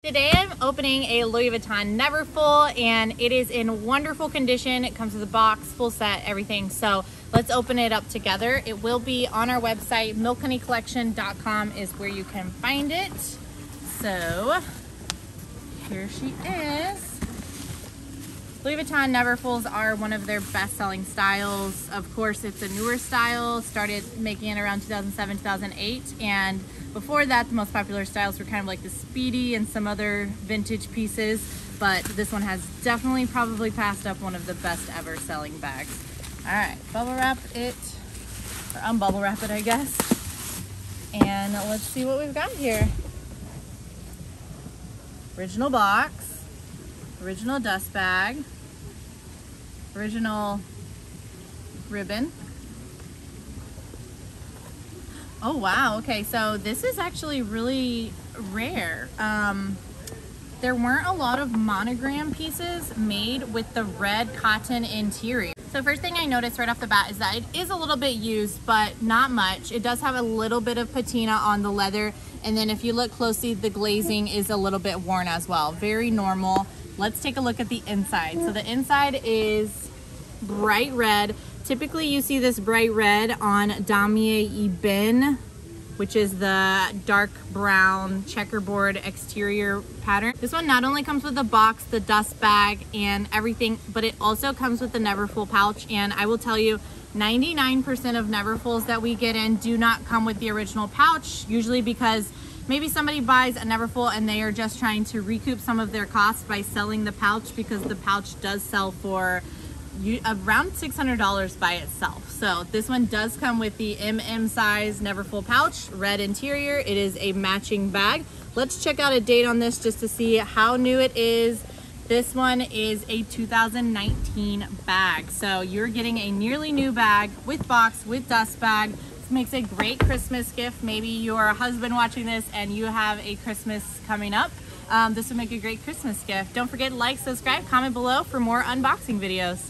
Today I'm opening a Louis Vuitton Neverfull and it is in wonderful condition. It comes with a box, full set, everything. So let's open it up together. It will be on our website. milkhoneycollection.com is where you can find it. So here she is. Louis Vuitton Neverfulls are one of their best-selling styles. Of course, it's a newer style, started making it around 2007, 2008, and before that, the most popular styles were kind of like the Speedy and some other vintage pieces, but this one has definitely probably passed up one of the best ever selling bags. All right, bubble wrap it, or unbubble wrap it, I guess, and let's see what we've got here. Original box. Original dust bag, original ribbon. Oh wow, okay, so this is actually really rare. There weren't a lot of monogram pieces made with the red cotton interior. So first thing I noticed right off the bat is that it is a little bit used, but not much. It does have a little bit of patina on the leather, and then if you look closely, the glazing is a little bit worn as well. Very normal. Let's take a look at the inside. So the inside is bright red. Typically you see this bright red on Damier Ebene, which is the dark brown checkerboard exterior pattern. This one not only comes with the box, the dust bag, and everything, but it also comes with the Neverfull pouch. And I will tell you, 99% of Neverfulls that we get in do not come with the original pouch, usually because maybe somebody buys a Neverfull and they are just trying to recoup some of their costs by selling the pouch, because the pouch does sell for around $600 by itself. So this one does come with the MM size Neverfull pouch, red interior. It is a matching bag. Let's check out a date on this just to see how new it is. This one is a 2019 bag. So you're getting a nearly new bag with box, with dust bag. Makes a great Christmas gift. Maybe you're a husband watching this and you have a Christmas coming up. This would make a great Christmas gift. Don't forget to like, subscribe, comment below for more unboxing videos.